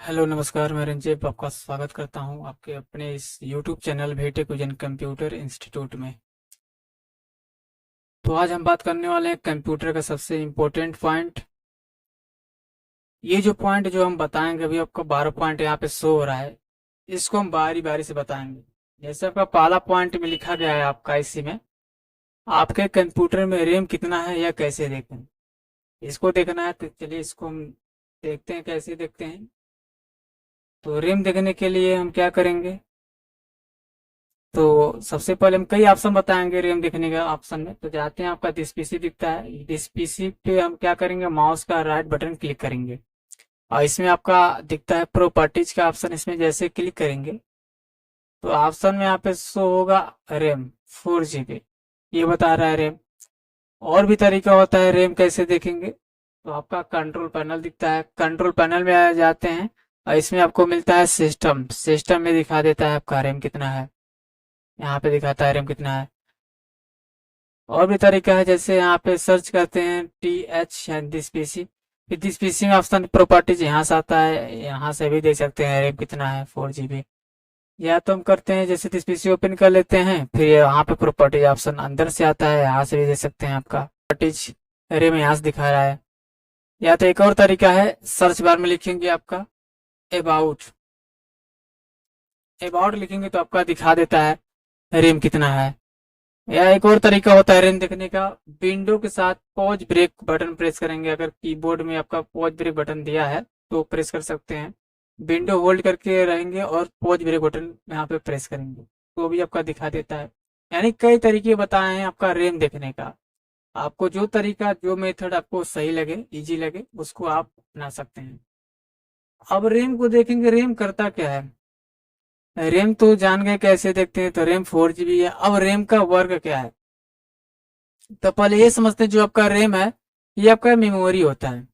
Hello नमस्कार, मैं रंजीत आपका स्वागत करता हूं आपके अपने इस यूट्यूब चैनल भेटे कुजन कंप्यूटर इंस्टीट्यूट में। तो आज हम बात करने वाले हैं कंप्यूटर का सबसे इम्पोर्टेंट पॉइंट। ये जो पॉइंट जो हम बताएंगे अभी आपको 12 पॉइंट यहाँ पे शो हो रहा है, इसको हम बारी बारी से बताएंगे। जैसे आपका पहला पॉइंट में लिखा गया है आपका इसी में, आपके कंप्यूटर में रैम कितना है या कैसे देखें, इसको देखना है। तो चलिए इसको हम देखते हैं कैसे देखते हैं। तो रैम देखने के लिए हम क्या करेंगे, तो सबसे पहले हम कई ऑप्शन बताएंगे रैम देखने का। ऑप्शन में तो जाते हैं, आपका दिस पीसी दिखता है, दिस पीसी पे हम क्या करेंगे, माउस का राइट बटन क्लिक करेंगे और इसमें आपका दिखता है प्रॉपर्टीज का ऑप्शन। इसमें जैसे क्लिक करेंगे तो ऑप्शन में यहाँ पे शो होगा रैम 4 GB, ये बता रहा है रैम। और भी तरीका होता है रैम कैसे देखेंगे, तो आपका कंट्रोल पैनल दिखता है, कंट्रोल पैनल में आ जाते हैं और इसमें आपको मिलता है सिस्टम। सिस्टम में दिखा देता है आपका रैम कितना है, यहाँ पे दिखाता है रैम कितना है। और भी तरीका है, जैसे यहाँ पे सर्च करते हैं TH दिस पीसी, फिर दिस पीसी में ऑप्शन प्रॉपर्टीज यहाँ से आता है, यहाँ से भी देख सकते हैं रैम कितना है 4 GB। या तो हम करते हैं जैसे दिस पीसी ओपन कर लेते हैं, फिर यहाँ पे प्रॉपर्टीज ऑप्शन अंदर से आता है, यहाँ से भी देख सकते हैं आपका प्रॉपर्टीज रैम यहाँ से दिखा रहा है। या तो एक और तरीका है, सर्च बार में लिखेंगे आपका अबाउट, अबाउट लिखेंगे तो आपका दिखा देता है रैम कितना है। या एक और तरीका होता है रैम देखने का, विंडो के साथ पॉज ब्रेक बटन प्रेस करेंगे। अगर कीबोर्ड में आपका पॉज ब्रेक बटन दिया है तो प्रेस कर सकते हैं, विंडो होल्ड करके रहेंगे और पॉज ब्रेक बटन यहाँ पे प्रेस करेंगे तो भी आपका दिखा देता है। यानी कई तरीके बताए हैं आपका रैम देखने का। आपको जो तरीका जो मेथड आपको सही लगे, इजी लगे, उसको आप अपना सकते हैं। अब रैम को देखेंगे, रैम करता क्या है। रैम तो जान गए कैसे देखते हैं, तो रैम 4 GB है। अब रैम का वर्क क्या है, तो पहले ये समझते हैं जो आपका रैम है ये आपका मेमोरी होता है।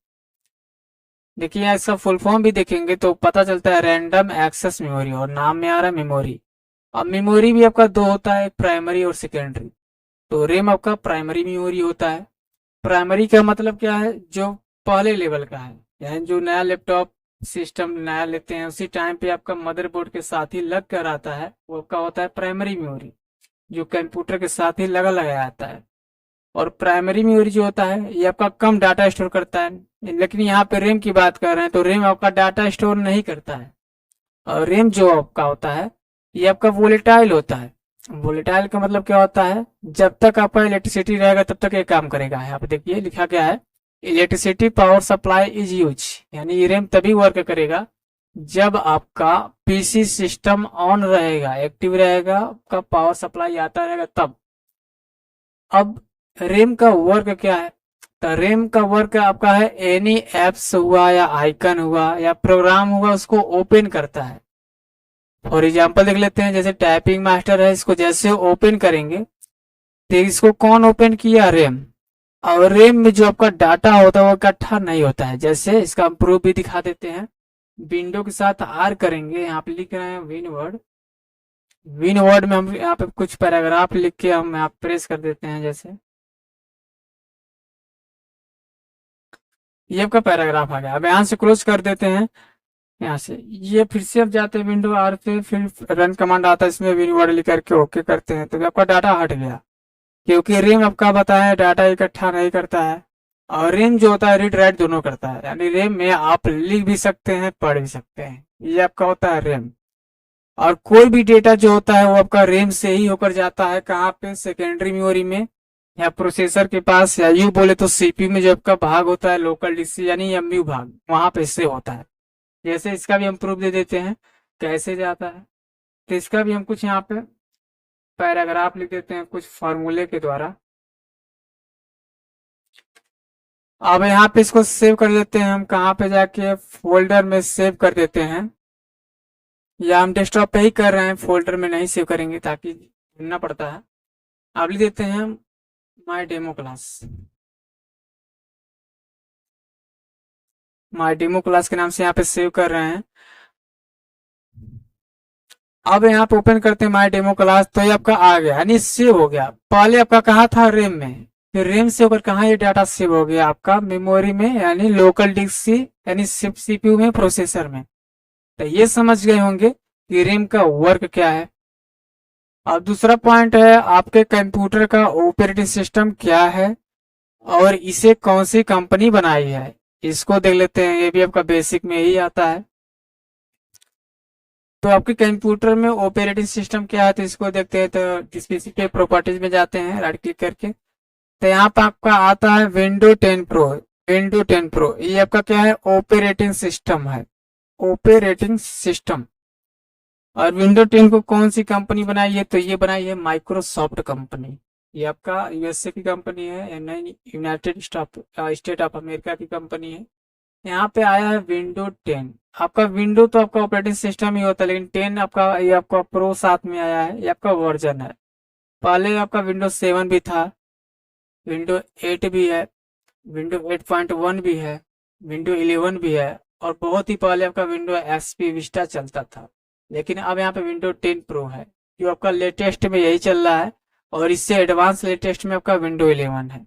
देखिए यहाँ इसका फुल फॉर्म भी देखेंगे तो पता चलता है रैंडम एक्सेस मेमोरी, और नाम में आ रहा है मेमोरी। अब मेमोरी भी आपका दो होता है, प्राइमरी और सेकेंडरी। तो रैम आपका प्राइमरी मेमोरी होता है। प्राइमरी का मतलब क्या है, जो पहले लेवल का है, यानी जो नया लैपटॉप सिस्टम नया लेते हैं उसी टाइम पे आपका मदरबोर्ड के साथ ही लग कर आता है, वो आपका होता है प्राइमरी मेमोरी, जो कंप्यूटर के साथ ही लगा लगाया आता है। और प्राइमरी मेमोरी जो होता है ये आपका कम डाटा स्टोर करता है। लेकिन यहाँ पे रैम की बात कर रहे हैं तो रैम आपका डाटा स्टोर नहीं करता है। और रैम जो आपका होता है ये आपका वोलेटाइल होता है। वोलेटाइल का मतलब क्या होता है, जब तक आपका इलेक्ट्रिसिटी रहेगा तब तक ये काम करेगा। यहाँ पे देखिए लिखा गया है electricity power supply is use, यानी ये रैम तभी वर्क करेगा जब आपका पीसी सिस्टम ऑन रहेगा, एक्टिव रहेगा, आपका पावर सप्लाई आता रहेगा तब। अब रैम का वर्क क्या है, तो रैम का वर्क आपका है एनी एप्स हुआ या आइकन हुआ या प्रोग्राम हुआ उसको ओपन करता है। फॉर एग्जांपल देख लेते हैं, जैसे टाइपिंग मास्टर है, इसको जैसे ओपन करेंगे तो इसको कौन ओपन किया, रैम। और रैम में जो आपका डाटा होता है वो इकट्ठा नहीं होता है। जैसे इसका हम प्रूफ भी दिखा देते हैं, विंडो के साथ आर करेंगे, यहाँ पे लिख रहे हैं विन वर्ड। विन वर्ड में हम यहाँ पे कुछ पैराग्राफ लिख के हम यहाँ प्रेस कर देते हैं। जैसे ये आपका पैराग्राफ आ गया। अब यहाँ से क्लोज कर देते हैं, यहाँ से ये फिर से अब जाते हैं विंडो आर पे, फिर रन कमांड आता है, इसमें विन वर्ड लिख करके ओके करते हैं तो आपका डाटा हट गया, क्योंकि रैम आपका बताया डाटा इकट्ठा नहीं करता है। और रैम जो होता है रीड राइट दोनों करता है, यानी रैम में आप लिख भी सकते हैं पढ़ भी सकते हैं, ये आपका होता है रैम। और कोई भी डेटा जो होता है वो आपका रैम से ही होकर जाता है, कहाँ पे, सेकेंडरी मेमोरी में या प्रोसेसर के पास, या यूं बोले तो सीपीयू में जो आपका भाग होता है लोकल डिस्क यानी एमयू भाग, वहां पे इससे होता है। जैसे इसका भी हम प्रूफ दे देते हैं कैसे जाता है, तो इसका भी हम कुछ यहाँ पे पैराग्राफ लिख देते हैं कुछ फॉर्मूले के द्वारा। अब यहाँ पे इसको सेव कर देते हैं हम, कहाँ पे जाके फोल्डर में सेव कर देते हैं, या हम डेस्कटॉप पे ही कर रहे हैं, फोल्डर में नहीं सेव करेंगे ताकि ढूंढना पड़ता है। अब लिख देते हैं my demo class, my demo class के नाम से यहाँ पे सेव कर रहे हैं। अब यहाँ पे ओपन करते हैं माय डेमो क्लास, तो ये आपका आ गया, यानी सेव हो गया। पहले आपका कहाँ था, रैम में, फिर रैम से होकर कहाँ ये डाटा सेव हो गया आपका मेमोरी में, यानी लोकल डिस्क से, यानी सीपीयू में, प्रोसेसर में। तो ये समझ गए होंगे कि रैम का वर्क क्या है। अब दूसरा पॉइंट है आपके कंप्यूटर का ऑपरेटिंग सिस्टम क्या है और इसे कौन सी कंपनी बनाई है, इसको देख लेते हैं। ये भी आपका बेसिक में ही आता है। तो आपके कंप्यूटर में ऑपरेटिंग सिस्टम क्या है, तो इसको देखते हैं। तो डिस्प्ले पे प्रॉपर्टीज में जाते हैं राइट क्लिक करके, तो यहाँ पे आपका आता है विंडो 10 प्रो। विंडो 10 प्रो ये आपका क्या है, ऑपरेटिंग सिस्टम है, ऑपरेटिंग सिस्टम। और विंडो 10 को कौन सी कंपनी बनाई है, तो ये बनाई है माइक्रोसॉफ्ट कंपनी। ये आपका यूएसए की कंपनी है, यूनाइटेड स्टेट ऑफ अमेरिका की कंपनी है। यहाँ पे आया है विंडो 10। आपका विंडो तो आपका ऑपरेटिंग सिस्टम ही होता है, लेकिन 10 आपका ये आपका प्रो साथ में आया है, ये आपका वर्जन है। पहले आपका विंडो 7 भी था, विंडो 8 भी है, विंडो 8.1 भी है, विंडो 11 भी है, और बहुत ही पहले आपका विंडो एक्सपी विस्टा चलता था। लेकिन अब यहाँ पे विंडो 10 प्रो है, जो आपका लेटेस्ट में यही चल रहा है, और इससे एडवांस लेटेस्ट में आपका विंडो 11 है।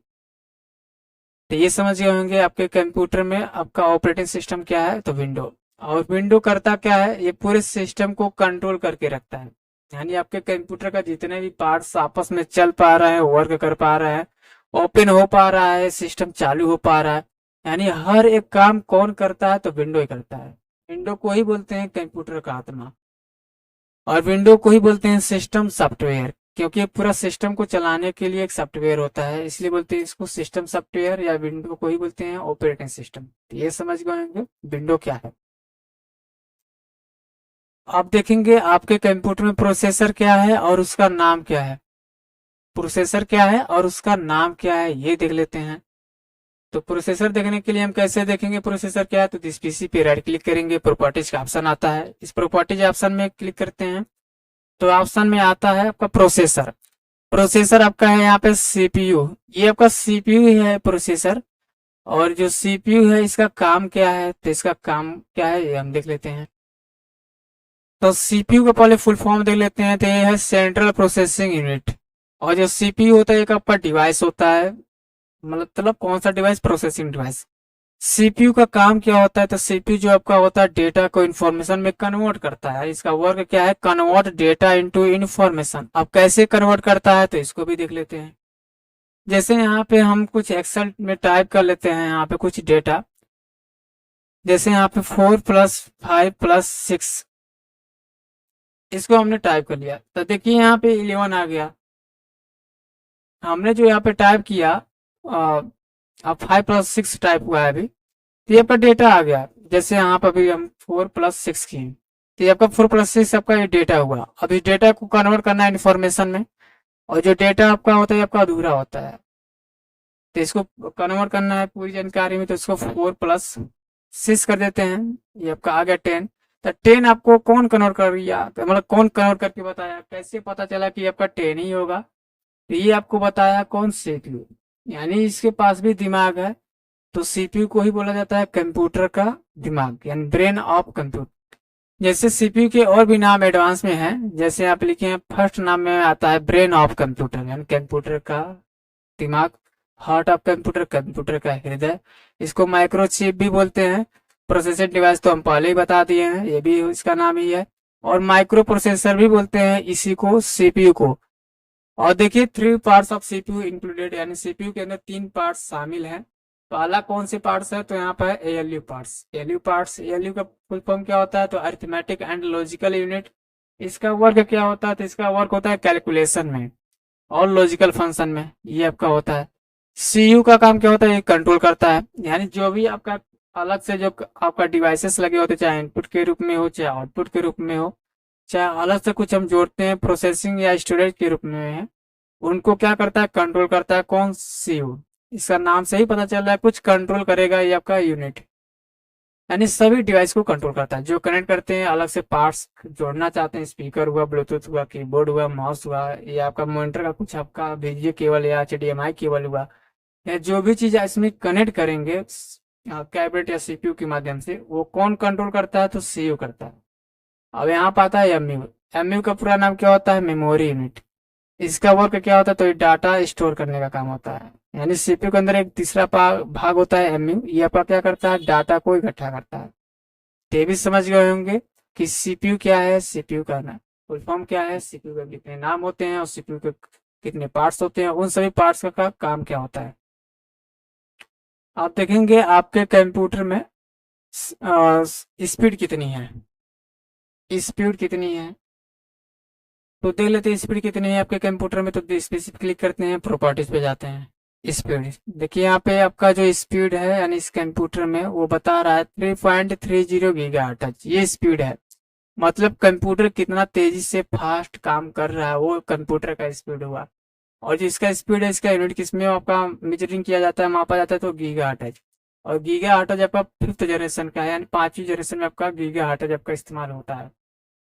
तो ये समझ गए होंगे आपके कंप्यूटर में आपका ऑपरेटिंग सिस्टम क्या है, तो विंडो। और विंडो करता क्या है, ये पूरे सिस्टम को कंट्रोल करके रखता है। यानी आपके कंप्यूटर का जितने भी पार्ट्स आपस में चल पा रहे हैं, वर्क कर पा रहे हैं, ओपन हो पा रहा है, सिस्टम चालू हो पा रहा है, यानी हर एक काम कौन करता है, तो विंडो ही करता है। विंडो को ही बोलते हैं कंप्यूटर का आत्मा, और विंडो को ही बोलते हैं सिस्टम सॉफ्टवेयर, क्योंकि पूरा सिस्टम को चलाने के लिए एक सॉफ्टवेयर होता है, इसलिए बोलते हैं इसको सिस्टम सॉफ्टवेयर, या विंडो को ही बोलते हैं ऑपरेटिंग सिस्टम। तो ये समझ गए होंगे विंडो क्या है। आप देखेंगे आपके कंप्यूटर में प्रोसेसर क्या है और उसका नाम क्या है। प्रोसेसर क्या है और उसका नाम क्या है, ये देख लेते हैं। तो प्रोसेसर देखने के लिए हम कैसे देखेंगे प्रोसेसर क्या है, तो इस पीसी पे राइट क्लिक करेंगे, प्रॉपर्टीज का ऑप्शन आता है, इस प्रॉपर्टीज ऑप्शन में क्लिक करते हैं, तो ऑप्शन में आता है आपका प्रोसेसर। प्रोसेसर आपका है यहाँ पे सीपीयू, ये आपका सीपीयू है प्रोसेसर। और जो सीपीयू है इसका काम क्या है, तो इसका काम क्या है ये हम देख लेते हैं। तो सीपीयू का पहले फुल फॉर्म देख लेते हैं, तो ये है सेंट्रल प्रोसेसिंग यूनिट। और जो सीपीयू होता है एक आपका डिवाइस होता है, मतलब कौन सा डिवाइस, प्रोसेसिंग डिवाइस। सीपीयू का काम क्या होता है, तो सीपीयू जो आपका होता है डेटा को इंफॉर्मेशन में कन्वर्ट करता है। इसका वर्क क्या है, कन्वर्ट डेटा इनटू इंफॉर्मेशन। अब कैसे कन्वर्ट करता है, तो इसको भी देख लेते हैं। जैसे यहाँ पे हम कुछ एक्सेल में टाइप कर लेते हैं, यहाँ पे कुछ डेटा, जैसे यहाँ पे 4+5+6, इसको हमने टाइप कर लिया, तो देखिए यहाँ पे 11 आ गया। हमने जो यहाँ पे टाइप किया, अब 5+6 टाइप हुआ है अभी, तो ये आपका डेटा आ गया। जैसे यहाँ पर अभी हम 4+6 किए, तो ये आपका 4+6 आपका ये डेटा हुआ। अब इस डेटा को कन्वर्ट करना है इन्फॉर्मेशन में, और जो डेटा आपका होता है आपका अधूरा होता है, तो इसको कन्वर्ट करना है पूरी जानकारी में, तो इसको 4+6 कर देते हैं, ये आपका आ गया 10। तो 10 आपको कौन कन्वर्ट कर दिया, मतलब कौन कन्वर्ट करके बताया, कैसे पता चला कि आपका 10 ही होगा, तो ये आपको बताया कौन, सीपीयू। यानी इसके पास भी दिमाग है, तो सीपीयू को ही बोला जाता है कंप्यूटर का दिमाग, यानी ब्रेन ऑफ कंप्यूटर। जैसे सीपीयू के और भी नाम एडवांस में है, जैसे आप लिखे हैं, फर्स्ट नाम में आता है ब्रेन ऑफ कंप्यूटर, यानी कंप्यूटर का दिमाग, हार्ट ऑफ कंप्यूटर, कंप्यूटर का हृदय। इसको माइक्रोचिप भी बोलते हैं। प्रोसेसर डिवाइस तो हम पहले ही बता दिए हैं, ये भी इसका नाम ही है। और माइक्रो प्रोसेसर भी बोलते हैं इसी को, सीपीयू को। और देखिए 3 पार्ट्स ऑफ सीपीयू इंक्लूडेड, यानी सीपीयू के अंदर 3 पार्ट्स शामिल हैं। पहला कौन से पार्ट्स है, तो यहाँ पर ALU parts. ALU parts, ALU का फुल फॉर्म क्या होता है, तो अरिथमेटिक एंड लॉजिकल यूनिट। इसका वर्क क्या होता है, तो इसका वर्क होता है कैलकुलेशन में और लॉजिकल फंक्शन में, ये आपका होता है। सीयू का काम क्या होता है, ये कंट्रोल करता है, यानी जो भी आपका अलग से जो आपका डिवाइसेस लगे होते, चाहे इनपुट के रूप में हो, चाहे आउटपुट के रूप में हो, चाहे अलग से कुछ हम जोड़ते हैं प्रोसेसिंग या स्टोरेज के रूप में है, उनको क्या करता है, कंट्रोल करता है कौन, सीयू। इसका नाम से ही पता चल रहा है कुछ कंट्रोल करेगा, ये आपका यूनिट, यानी सभी डिवाइस को कंट्रोल करता है। जो कनेक्ट करते हैं, अलग से पार्ट्स जोड़ना चाहते हैं, स्पीकर हुआ, ब्लूटूथ हुआ, कीबोर्ड हुआ, माउस हुआ, या आपका मॉनिटर का कुछ आपका वीडियो केबल या एचडीएमआई केबल हुआ, या जो भी चीज इसमें कनेक्ट करेंगे कैबिनेट या सीपीयू के माध्यम से, वो कौन कंट्रोल करता है, तो सीयू करता है। अब यहाँ पर आता है एमयू। एमयू का पूरा नाम क्या होता है, मेमोरी यूनिट। इसका वर्क क्या होता है, तो ये डाटा स्टोर करने का काम होता है। यानी सीपीयू के अंदर एक तीसरा भाग होता है एमयू, ये आपका क्या करता है, डाटा को इकट्ठा करता है। तो ये भी समझ गए होंगे कि सीपीयू क्या है, सीपीयू का ना फुल फॉर्म क्या है, सीपीयू के कितने नाम होते हैं और सीपीयू के कितने पार्ट्स होते हैं, उन सभी पार्ट्स का काम क्या होता है। आप देखेंगे आपके कंप्यूटर में स्पीड कितनी है, स्पीड कितनी है, तो देख लेते हैं स्पीड कितनी है आपके कंप्यूटर में। तो स्पेसिफिक क्लिक करते हैं, प्रॉपर्टीज पे जाते हैं, स्पीड देखिए यहाँ पे आपका जो स्पीड है यानी इस कंप्यूटर में वो बता रहा है 3.30 गीगाहर्ट्ज, ये स्पीड है। मतलब कंप्यूटर कितना तेजी से फास्ट काम कर रहा है वो कंप्यूटर का स्पीड हुआ। और जो इसका स्पीड है इसका यूनिट किसमें आपका मेजरिंग किया जाता है, मापा जाता है, तो गीगाहर्ट्ज। और गीगाहर्ट्ज आपका 5th जनरेशन का है, यानी 5वीं जनरेशन में आपका गीगाहर्ट्ज आपका इस्तेमाल होता है,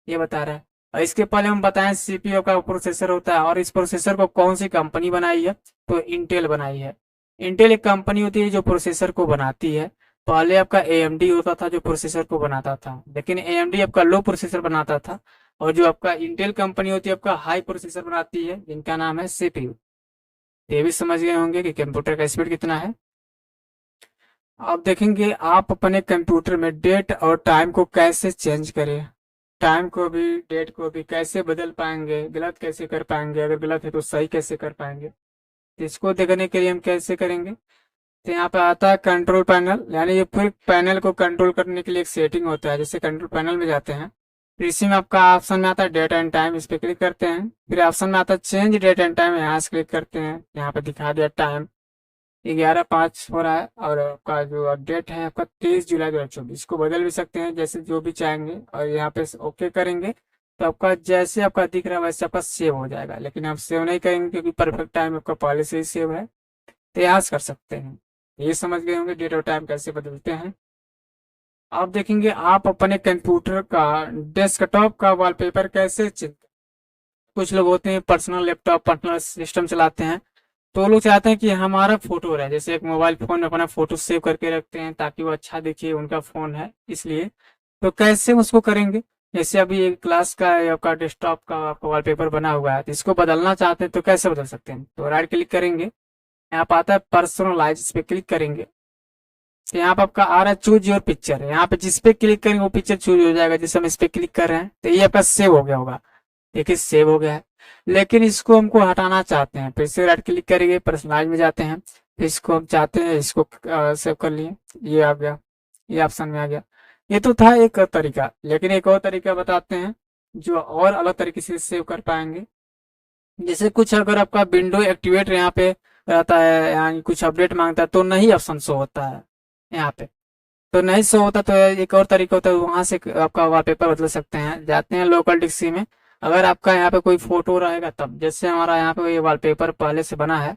ये बता रहा है। और इसके पहले हम बताएं सीपीयू का प्रोसेसर होता है, और इस प्रोसेसर को कौन सी कंपनी बनाई है, तो इंटेल बनाई है। इंटेल एक कंपनी होती है जो प्रोसेसर को बनाती है। पहले आपका एएमडी होता था जो प्रोसेसर को बनाता था, लेकिन एएमडी आपका लो प्रोसेसर बनाता था, और जो आपका इंटेल कंपनी होती है आपका हाई प्रोसेसर बनाती है, जिनका नाम है सीपीयू। ये भी समझ गए होंगे कि कंप्यूटर का स्पीड कितना है। आप देखेंगे आप अपने कंप्यूटर में डेट और टाइम को कैसे चेंज करें, टाइम को भी डेट को भी कैसे बदल पाएंगे, गलत कैसे कर पाएंगे, अगर गलत है तो सही कैसे कर पाएंगे। तो इसको देखने के लिए हम कैसे करेंगे, तो यहाँ पे आता है कंट्रोल पैनल, यानी ये पूरे पैनल को कंट्रोल करने के लिए एक सेटिंग होता है। जैसे कंट्रोल पैनल में जाते हैं, फिर इसी में आपका ऑप्शन में आता है डेट एंड टाइम, इस पे क्लिक करते हैं। फिर ऑप्शन में आता है चेंज डेट एंड टाइम, यहाँ से क्लिक करते हैं। यहाँ पे दिखा दिया टाइम 11:05 हो रहा है, और आपका जो डेट है आपका 23 जुलाई 2024। इसको बदल भी सकते हैं जैसे जो भी चाहेंगे, और यहाँ पे ओके करेंगे तो आपका जैसे आपका दिख रहा है वैसे आपका सेव हो जाएगा। लेकिन आप सेव नहीं करेंगे क्योंकि परफेक्ट टाइम आपका पहले से ही सेव है, तो यहाँ से कर सकते हैं। ये समझ गए होंगे डेट और टाइम कैसे बदलते हैं। आप देखेंगे आप अपने कंप्यूटर का डेस्कटॉप का वॉलपेपर कैसे चेंज। कुछ लोग होते हैं पर्सनल लैपटॉप पर्सनल सिस्टम चलाते हैं, तो लोग चाहते हैं कि हमारा फोटो रहे, जैसे एक मोबाइल फोन में अपना फोटो सेव करके रखते हैं ताकि वो अच्छा दिखे, उनका फोन है इसलिए। तो कैसे उसको करेंगे, जैसे अभी एक क्लास का आपका डेस्कटॉप का आपका वॉलपेपर बना हुआ है, तो इसको बदलना चाहते हैं तो कैसे बदल सकते हैं। तो राइट क्लिक करेंगे, यहाँ पे आता है पर्सनलाइज, इस पे क्लिक करेंगे। तो यहाँ पे आपका आ रहा है चूज योर पिक्चर, यहाँ पे जिस पे क्लिक करेंगे वो पिक्चर चूज हो जाएगा। जैसे हम इस पे क्लिक कर रहे हैं तो ये आपका सेव हो गया होगा, देखिए सेव हो गया है। लेकिन इसको हमको हटाना चाहते हैं, फिर से राइट क्लिक करेंगे, पर्सनलाइज में जाते हैं, फिर इसको हम चाहते हैं इसको सेव कर लिए, ये आ गया, ये ऑप्शन में आ गया। ये तो था एक तरीका, लेकिन एक और तरीका बताते हैं जो और अलग तरीके से सेव कर पाएंगे। जैसे कुछ अगर आपका विंडो एक्टिवेट यहाँ पे रहता है, यानी कुछ अपडेट मांगता है तो नहीं ऑप्शन शो होता है यहाँ पे, तो नहीं शो होता, तो एक और तरीका होता है, वहां से आपका वॉलपेपर बदल सकते हैं। जाते हैं लोकल डिक्सी में, अगर आपका यहाँ पे कोई फोटो रहेगा तब, जैसे हमारा यहाँ पे ये वॉलपेपर पहले से बना है,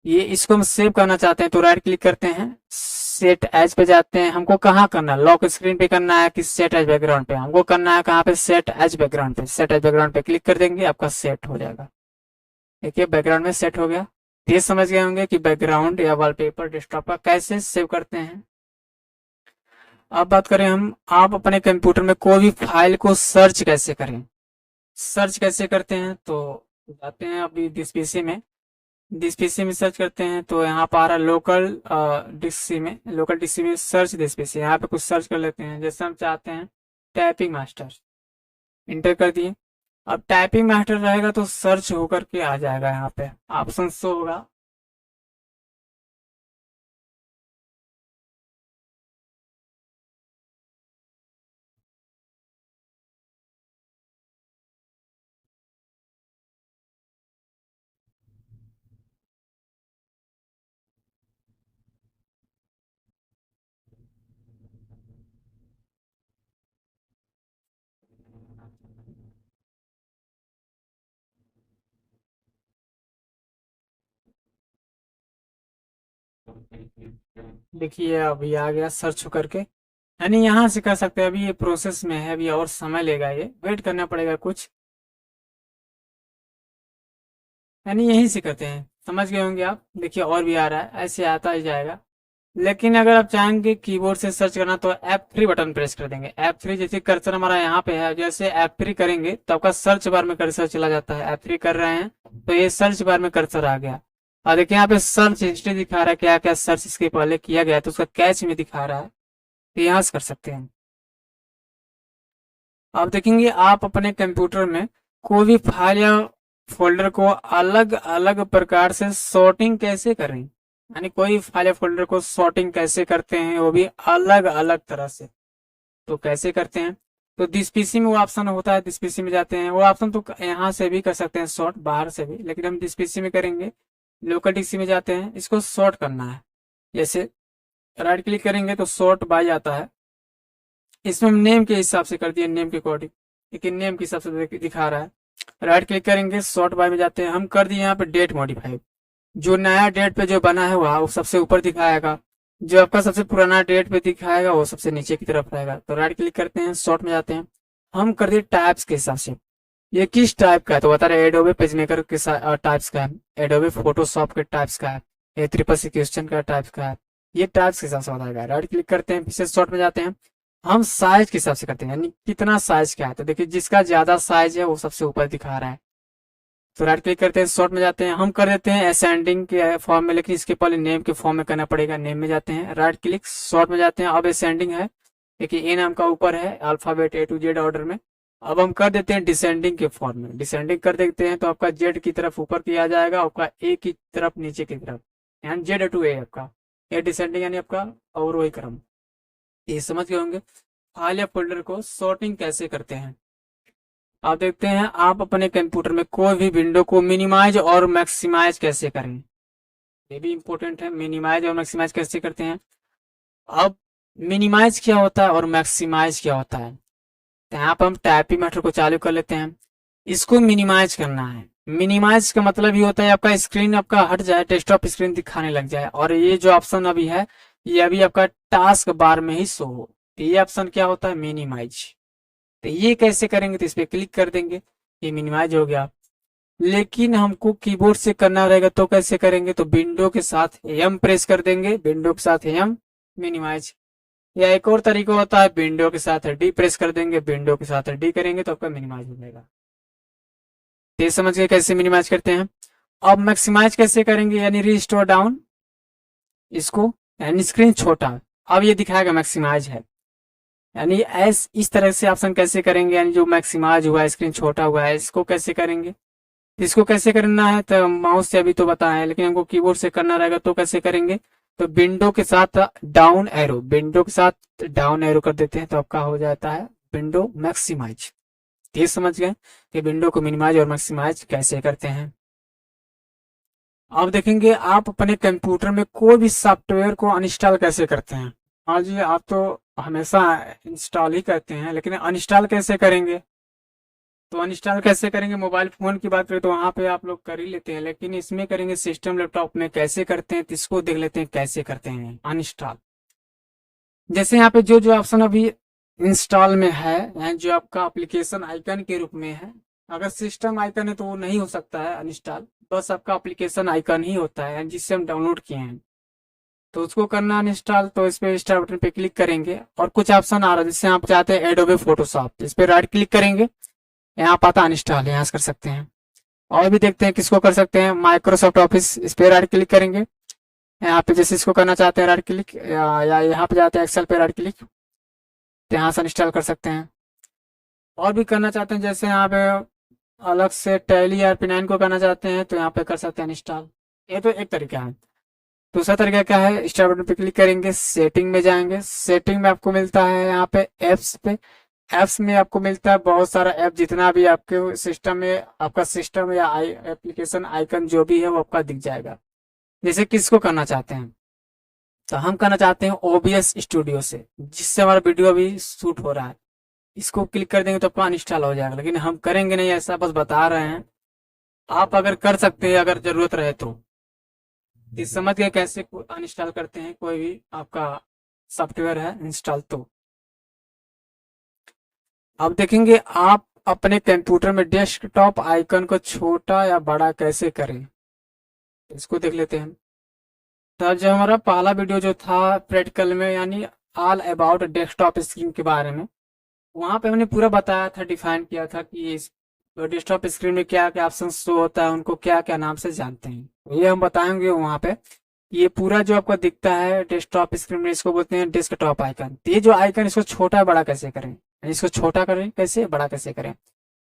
ये इसको हम सेव करना चाहते हैं तो राइट क्लिक करते हैं, सेट एज पे जाते हैं। हमको कहाँ करना है, लॉक स्क्रीन पे करना है कि सेट एज बैकग्राउंड पे, हमको करना है कहाँ पे, सेट एज बैकग्राउंड पे। सेट एज बैकग्राउंड पे क्लिक कर देंगे, आपका सेट हो जाएगा। देखिए बैकग्राउंड में सेट हो गया। ये समझ गए होंगे कि बैकग्राउंड या वॉलपेपर डेस्कटॉप का कैसे सेव करते हैं। अब बात करें हम, आप अपने कंप्यूटर में कोई भी फाइल को सर्च कैसे करें, सर्च कैसे करते हैं। तो जाते हैं अभी दिस पीसी में, दिस पीसी में सर्च करते हैं, तो यहाँ पर आ रहा लोकल डिक्सी में, लोकल डिक्सी में सर्च दिस पीसी, यहाँ पे कुछ सर्च कर लेते हैं। जैसे हम चाहते हैं टाइपिंग मास्टर, इंटर कर दिए। अब टाइपिंग मास्टर रहेगा तो सर्च होकर के आ जाएगा, यहाँ पे ऑप्शन शो होगा। देखिए अभी आ गया सर्च करके, यानी यहाँ से कर सकते हैं। अभी ये प्रोसेस में है, अभी और समय लेगा, ये वेट करना पड़ेगा कुछ, यानी यहीं से करते हैं। समझ गए होंगे आप, देखिए और भी आ रहा है, ऐसे आता ही जाएगा। लेकिन अगर आप चाहेंगे कीबोर्ड से सर्च करना तो F3 बटन प्रेस कर देंगे। F3 जैसे कर्सर हमारा यहाँ पे है, जैसे F3 करेंगे तो आपका सर्च बार में कर्सर चला जाता है। F3 कर रहे हैं तो ये सर्च बार में कर्सर आ गया, और देखिए यहाँ पे सर्च हिस्ट्री दिखा रहा है, क्या क्या सर्च इसके पहले किया गया है, तो उसका कैच में दिखा रहा है, तो यहाँ से कर सकते हैं। आप देखेंगे आप अपने कंप्यूटर में कोई भी फाइल या फोल्डर को अलग अलग प्रकार से सॉर्टिंग कैसे करें, यानी कोई फाइल या फोल्डर को सॉर्टिंग कैसे करते हैं वो भी अलग अलग तरह से। तो कैसे करते हैं, तो दिस पीसी में वो ऑप्शन होता है, दिस पीसी में जाते हैं, वो ऑप्शन तो यहाँ से भी कर सकते हैं सॉर्ट बाहर से भी, लेकिन हम दिस पीसी में करेंगे। लोकल डीसी में जाते हैं, इसको सॉर्ट करना है। जैसे राइट क्लिक करेंगे तो सॉर्ट बाय आता है, इसमें हम नेम के हिसाब से कर दिए, नेम के अकॉर्डिंग, लेकिन नेम के हिसाब से दिखा रहा है। राइट क्लिक करेंगे, सॉर्ट बाय में जाते हैं, हम कर दिए यहाँ पे डेट मॉडिफाई, जो नया डेट पे जो बना है वो सबसे ऊपर दिखाएगा, जो आपका सबसे पुराना डेट पे दिखाएगा वो सबसे नीचे की तरफ रहेगा। तो राइट क्लिक करते हैं, सॉर्ट में जाते हैं, हम कर दिए टाइप्स के हिसाब से, ये किस टाइप का है तो बता रहे एडोबे पेजमेकर के टाइप्स का है, एडोबे फोटोशॉप के टाइप्स का है, ये ट्रिपल सिक्वेशन का टाइप्स का है, ये टाइप्स के हिसाब से बताएगा। राइट क्लिक करते हैं, फिर शॉर्ट में जाते हैं, हम साइज के हिसाब से करते हैं, यानी कितना साइज क्या है, तो देखिए जिसका ज्यादा साइज है वो सबसे ऊपर दिखा रहा है। तो राइट क्लिक करते हैं, शॉर्ट में जाते हैं, हम कर देते हैं असेंडिंग के फॉर्म में, लेकिन इसके पहले नेम के फॉर्म में करना पड़ेगा। नेम में जाते हैं, राइट क्लिक, शॉर्ट में जाते हैं, अब असेंडिंग है, देखिए ए नाम का ऊपर है alphabet A to Z order में। अब हम कर देते हैं डिसेंडिंग के फॉर्म में, डिसेंडिंग कर देते हैं तो आपका जेड की तरफ ऊपर किया जाएगा, आपका ए की तरफ नीचे की तरफ, यानी जेड टू ए आपका, ए डिसेंडिंग यानी आपका अवरोही क्रम। ये समझ गए होंगे फाइल या फोल्डर को सॉर्टिंग कैसे करते हैं। आप देखते हैं आप अपने कंप्यूटर में कोई भी विंडो को मिनिमाइज और मैक्सिमाइज कैसे करें, ये भी इंपॉर्टेंट है। मिनिमाइज और मैक्सिमाइज कैसे करते हैं, अब मिनिमाइज क्या होता है और मैक्सिमाइज क्या होता है, तो यहाँ पर हम टाइपिंग मेथड को चालू कर लेते हैं। इसको मिनिमाइज करना है, मिनिमाइज का मतलब ये होता है आपका स्क्रीन आपका हट जाए, डेस्कटॉप स्क्रीन दिखाने लग जाए, और ये जो ऑप्शन अभी है ये अभी आपका टास्क बार में ही शो हो, तो ये ऑप्शन क्या होता है मिनिमाइज। तो ये कैसे करेंगे, तो इस पर क्लिक कर देंगे, ये मिनिमाइज हो गया। लेकिन हमको कीबोर्ड से करना रहेगा तो कैसे करेंगे, तो विंडो के साथ एम प्रेस कर देंगे, विंडो के साथ एम मिनिमाइज, या एक और तरीका होता है विंडो के साथ डी प्रेस कर देंगे, विंडो के साथ डी करेंगे तो आपका मिनिमाइज हो जाएगा। ये समझ गए कैसे मिनिमाइज करते हैं। अब मैक्सिमाइज कैसे करेंगे, यानी रिस्टोर डाउन, इसको यानी स्क्रीन छोटा, अब ये दिखाएगा मैक्सिमाइज है, यानी ऐस इस तरह से ऑप्शन कैसे करेंगे, यानी जो मैक्सिमाइज हुआ है स्क्रीन छोटा हुआ है इसको कैसे करेंगे। इसको कैसे करना है तो माउस से अभी तो बताया है, लेकिन हमको कीबोर्ड से करना रहेगा तो कैसे करेंगे, तो विंडो के साथ डाउन एरो, विंडो के साथ डाउन एरो कर देते हैं तो आपका हो जाता है विंडो मैक्सिमाइज। ये समझ गए कि विंडो को मिनिमाइज और मैक्सिमाइज कैसे करते हैं। अब देखेंगे आप अपने कंप्यूटर में कोई भी सॉफ्टवेयर को अनइंस्टॉल कैसे करते हैं। हाँ जी, आप तो हमेशा इंस्टॉल ही करते हैं, लेकिन अनइंस्टॉल कैसे करेंगे, तो अनइंस्टॉल कैसे करेंगे, मोबाइल फोन की बात करें तो वहां पे आप लोग कर ही लेते हैं, लेकिन इसमें करेंगे सिस्टम लैपटॉप में कैसे करते हैं, तो इसको देख लेते हैं कैसे करते हैं अनइंस्टॉल। जैसे यहाँ पे जो जो ऑप्शन अभी इंस्टॉल में है, जो आपका एप्लीकेशन आइकन के रूप में है, अगर सिस्टम आइकन है तो वो नहीं हो सकता है अनइंस्टॉल, बस आपका एप्लीकेशन आइकन ही होता है जिससे हम डाउनलोड किए हैं, तो उसको करना अनइंस्टॉल। तो इस पे स्टार्ट बटन पे क्लिक करेंगे और कुछ ऑप्शन आ रहा है, जिससे आप चाहते हैं एडोबे फोटोशॉप, इस पे राइट क्लिक करेंगे, यहाँ पता अनइंस्टॉल यहाँ से कर सकते हैं। और भी देखते हैं किसको कर सकते हैं, माइक्रोसॉफ्ट ऑफिस, इस पे राइट क्लिक करेंगे, यहाँ पे जैसे इसको करना चाहते हैं राइट क्लिक, या यहाँ पे जाते हैं एक्सेल पे राइट क्लिक, तो यहाँ से इंस्टॉल कर सकते हैं। और भी करना चाहते हैं जैसे यहाँ पे अलग से टैली RP9 को करना चाहते हैं तो यहाँ पे कर सकते हैं इंस्टॉल, ये तो एक तरीका है। दूसरा तरीका क्या है, स्टार्ट बटन पे क्लिक करेंगे, सेटिंग में जाएंगे, सेटिंग में आपको मिलता है यहाँ पे एप्स पे, एप्स में आपको मिलता है बहुत सारा ऐप, जितना भी आपके सिस्टम में आपका सिस्टम या एप्लीकेशन आइकन जो भी है वो आपका दिख जाएगा। जैसे किसको करना चाहते हैं, तो हम करना चाहते हैं OBS स्टूडियो से, जिससे हमारा वीडियो अभी शूट हो रहा है, इसको क्लिक कर देंगे तो आपका अनइंस्टॉल हो जाएगा, लेकिन हम करेंगे नहीं ऐसा, बस बता रहे हैं, आप अगर कर सकते हैं अगर जरूरत रहे तो। इस समझ गए कैसे अनइंस्टॉल करते हैं कोई भी आपका सॉफ्टवेयर है इंस्टॉल। तो अब देखेंगे आप अपने कंप्यूटर में डेस्कटॉप आइकन को छोटा या बड़ा कैसे करें, इसको देख लेते हैं। तो जो हमारा पहला वीडियो जो था प्रैक्टिकल में, यानी ऑल अबाउट डेस्कटॉप स्क्रीन के बारे में, वहां पे हमने पूरा बताया था, डिफाइन किया था कि इस डेस्कटॉप स्क्रीन में क्या क्या ऑप्शन शो होता है, उनको क्या क्या नाम से जानते हैं, ये हम बताएंगे वहां पे। ये पूरा जो आपको दिखता है डेस्कटॉप स्क्रीन में, इसको बोलते हैं डेस्कटॉप आइकन। तो ये जो आइकन इसको छोटा बड़ा कैसे करें, इसको छोटा करें कैसे, बड़ा कैसे करें।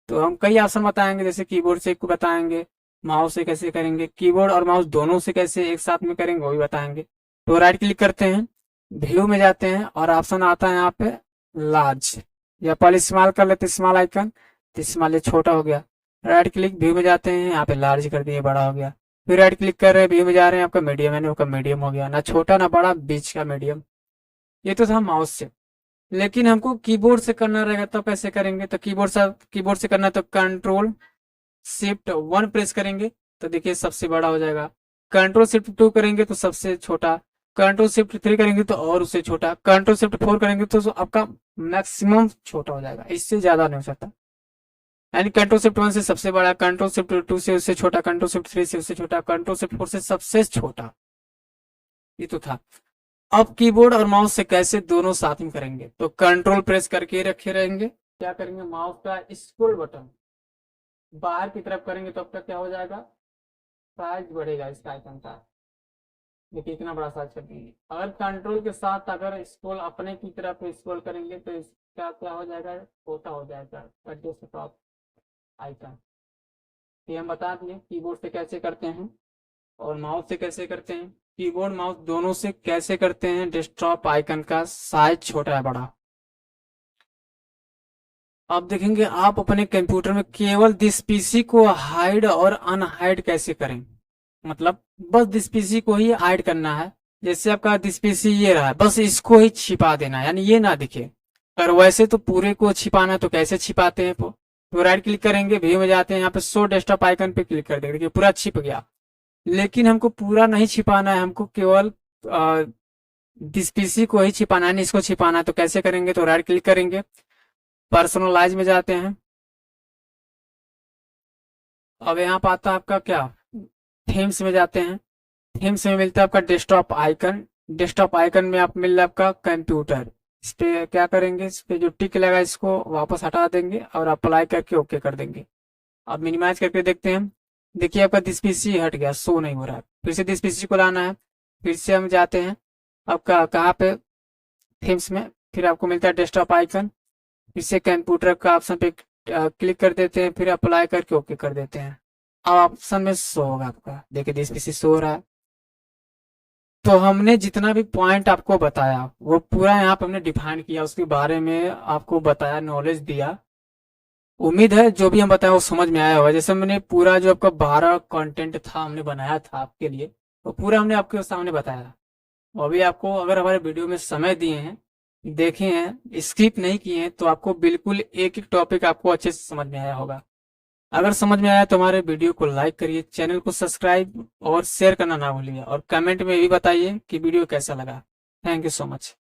तो हम कई ऑप्शन बताएंगे, जैसे कीबोर्ड से बताएंगे, माउस से कैसे करेंगे, कीबोर्ड और माउस दोनों से कैसे एक साथ में करेंगे वो भी बताएंगे। तो राइट क्लिक करते हैं, व्यू में जाते हैं और ऑप्शन आता है यहाँ पे लार्ज, या पहले इस्तेमाल कर लेते स्मॉल आइकन, तो स्मॉल ये छोटा हो गया। राइट क्लिक, व्यू में जाते हैं, यहाँ पे लार्ज कर दिए, बड़ा हो गया। फिर राइट क्लिक कर रहे हैं, व्यू में जा रहे हैं, आपका मीडियम है, आपका मीडियम हो गया, ना छोटा ना बड़ा, बीच का मीडियम। ये तो था माउस से। लेकिन हमको कीबोर्ड से करना रहेगा, तो कैसे करेंगे। तो कीबोर्ड से करना है तो कंट्रोल शिफ्ट 1 प्रेस करेंगे तो देखिए सबसे बड़ा हो जाएगा। कंट्रोल शिफ्ट 2 करेंगे तो सबसे छोटा। कंट्रोल शिफ्ट 3 करेंगे तो और उससे छोटा। कंट्रोल शिफ्ट 4 करेंगे तो आपका मैक्सिमम छोटा हो जाएगा, इससे ज्यादा नहीं हो सकता। यानी कंट्रोल शिफ्ट 1 से सबसे बड़ा, कंट्रोल शिफ्ट 2 से उससे छोटा, कंट्रोल शिफ्ट 3 से उससे छोटा, कंट्रोल शिफ्ट 4 से सबसे छोटा। ये तो था। अब कीबोर्ड और माउस से कैसे दोनों साथ में करेंगे। तो कंट्रोल प्रेस करके रखे रहेंगे, क्या करेंगे, माउस का स्क्रॉल बटन बाहर की तरफ करेंगे तो आपका क्या हो जाएगा, साइज बढ़ेगा इसका आइकन का। देखिए इतना बड़ा साइज कर देंगे। अगर कंट्रोल के साथ अगर स्क्रॉल अपने की तरफ स्क्रॉल करेंगे तो इसका क्या हो जाएगा, छोटा हो जाएगा एडजस्ट टॉप आइकन। ये हम बता दिए कीबोर्ड से कैसे करते हैं और माउस से कैसे करते हैं। कीबोर्ड माउस दोनों से कैसे करते हैं डेस्कटॉप आइकन का साइज छोटा है बड़ा। अब देखेंगे आप अपने कंप्यूटर में केवल दिस पीसी को हाइड और अनहाइड कैसे करें। मतलब बस दिस पीसी को ही हाइड करना है। जैसे आपका दिस पीसी ये रहा है, बस इसको ही छिपा देना है, यानी ये ना दिखे। अगर वैसे तो पूरे को छिपाना है तो कैसे छिपाते हैं। तो राइट क्लिक करेंगे, व्यू में जाते हैं, यहाँ पे शो डेस्कटॉप आइकन पे क्लिक कर देंगे, देखिए पूरा छिप गया। लेकिन हमको पूरा नहीं छिपाना है, हमको केवल दिस पीसी को ही छिपाना है, इसको छिपाना है। तो कैसे करेंगे, तो राइट क्लिक करेंगे, पर्सनलाइज में जाते हैं। अब यहाँ पर आता है आपका क्या, थीम्स में जाते हैं। थीम्स में मिलता है आपका डेस्कटॉप आइकन। डेस्कटॉप आइकन में आप मिल रहा है आपका कंप्यूटर। इस पे क्या करेंगे, इस पे जो टिक लगा इसको वापस हटा देंगे और अप्लाई करके ओके कर देंगे। अब मिनिमाइज करके देखते हैं, देखिए आपका दिस पीसी हट गया, शो नहीं हो रहा है। फिर से दिस पीसी को लाना है, फिर से हम जाते हैं आपका कहाँ पे, थीम्स में। फिर आपको मिलता है डेस्कटॉप आइकन, फिर से कंप्यूटर का ऑप्शन पे क्लिक कर देते हैं, फिर अप्लाई करके ओके कर देते हैं। अब ऑप्शन में शो होगा आपका, देखिए दिस पीसी शो हो रहा है। तो हमने जितना भी पॉइंट आपको बताया वो पूरा यहाँ पे हमने डिफाइन किया, उसके बारे में आपको बताया, नॉलेज दिया। उम्मीद है जो भी हम बताया वो समझ में आया होगा। जैसे मैंने पूरा जो आपका 12 कंटेंट था हमने बनाया था आपके लिए, तो पूरा हमने आपके सामने बताया। और अभी आपको अगर हमारे वीडियो में समय दिए हैं, देखे हैं, स्किप नहीं किए हैं, तो आपको बिल्कुल एक एक टॉपिक आपको अच्छे से समझ में आया होगा। अगर समझ में आया तो हमारे वीडियो को लाइक करिए, चैनल को सब्सक्राइब और शेयर करना ना भूलिए, और कमेंट में भी बताइए कि वीडियो कैसा लगा। Thank you so much.